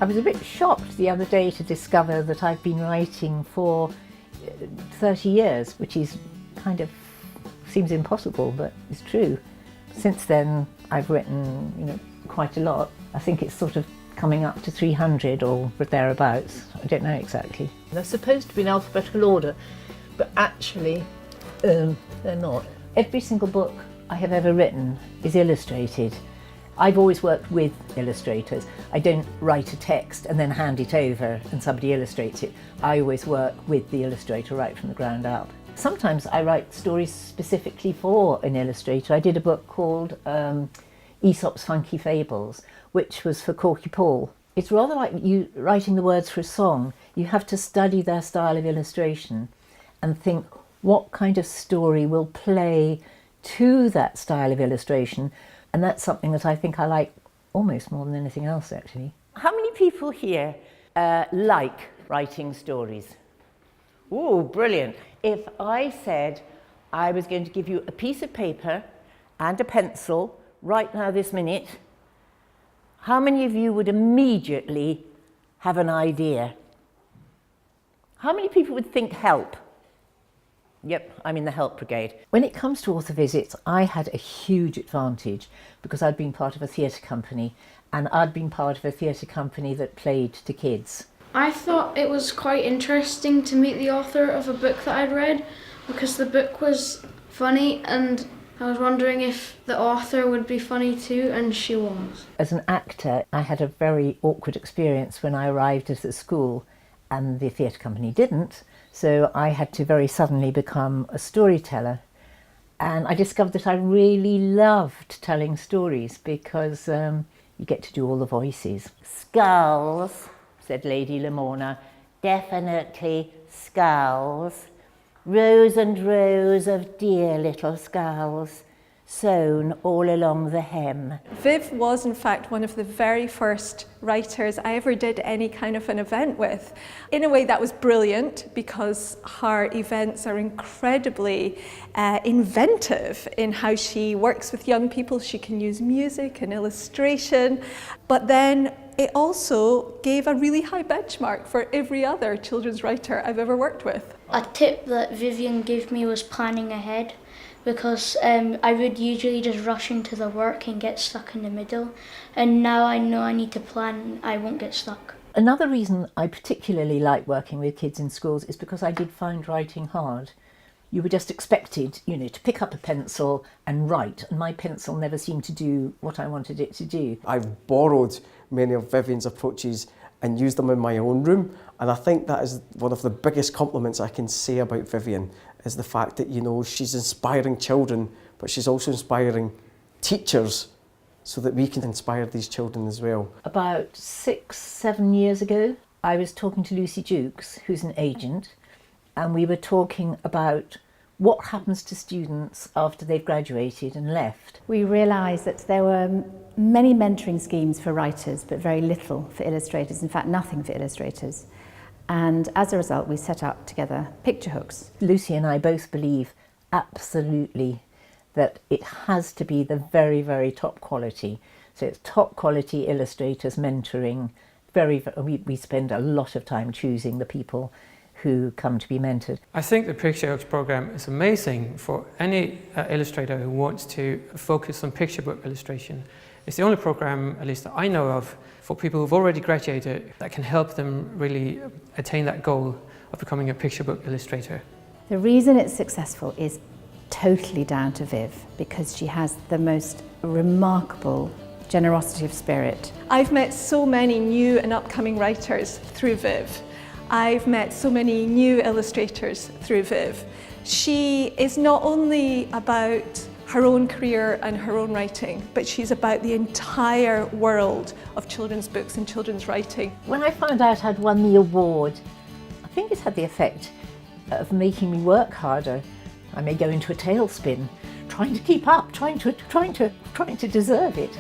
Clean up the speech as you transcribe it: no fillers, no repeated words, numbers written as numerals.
I was a bit shocked the other day to discover that I've been writing for 30 years, which is kind of seems impossible, but it's true. Since then, I've written, quite a lot. I think it's sort of coming up to 300 or thereabouts. I don't know exactly. They're supposed to be in alphabetical order, but actually, they're not. Every single book I have ever written is illustrated. I've always worked with illustrators. I don't write a text and then hand it over and somebody illustrates it. I always work with the illustrator right from the ground up. Sometimes I write stories specifically for an illustrator. I did a book called Aesop's Funky Fables, which was for Corky Paul. It's rather like you writing the words for a song. You have to study their style of illustration and think what kind of story will play to that style of illustration. And that's something that I think I like almost more than anything else, actually. How many people here like writing stories? Ooh, brilliant. If I said I was going to give you a piece of paper and a pencil right now this minute, how many of you would immediately have an idea? How many people would think help? Yep, I'm in the help brigade. When it comes to author visits, I had a huge advantage because I'd been part of a theatre company and I'd been part of a theatre company that played to kids. I thought it was quite interesting to meet the author of a book that I'd read because the book was funny and I was wondering if the author would be funny too, and she was. As an actor, I had a very awkward experience when I arrived at the school and the theatre company didn't. So I had to very suddenly become a storyteller. And I discovered that I really loved telling stories because you get to do all the voices. Skulls, said Lady Lamorna, definitely skulls. Rows and rows of dear little skulls, sewn all along the hem. Viv was in fact one of the very first writers I ever did any kind of an event with. In a way that was brilliant because her events are incredibly inventive in how she works with young people. She can use music and illustration, but then it also gave a really high benchmark for every other children's writer I've ever worked with. A tip that Vivian gave me was planning ahead, because I would usually just rush into the work and get stuck in the middle, and now I know I need to plan, I won't get stuck. Another reason I particularly like working with kids in schools is because I did find writing hard. You were just expected, to pick up a pencil and write, and my pencil never seemed to do what I wanted it to do. I've borrowed many of Vivian's approaches and used them in my own room, and I think that is one of the biggest compliments I can say about Vivian, is the fact that, she's inspiring children, but she's also inspiring teachers so that we can inspire these children as well. About 6-7 years ago, I was talking to Lucy Jukes, who's an agent, and we were talking about what happens to students after they've graduated and left. We realised that there were many mentoring schemes for writers, but very little for illustrators, in fact nothing for illustrators. And as a result, we set up together Picture Hooks. Lucy and I both believe absolutely that it has to be the very, very top quality. So it's top quality illustrators mentoring. We spend a lot of time choosing the people who come to be mentored. I think the Picture Hooks program is amazing for any illustrator who wants to focus on picture book illustration. It's the only program, at least that I know of, for people who've already graduated that can help them really attain that goal of becoming a picture book illustrator. The reason it's successful is totally down to Viv, because she has the most remarkable generosity of spirit. I've met so many new and upcoming writers through Viv. I've met so many new illustrators through Viv. She is not only about her own career and her own writing, but she's about the entire world of children's books and children's writing. When I found out I'd won the award, I think it's had the effect of making me work harder. I may go into a tailspin, trying to keep up, trying to deserve it.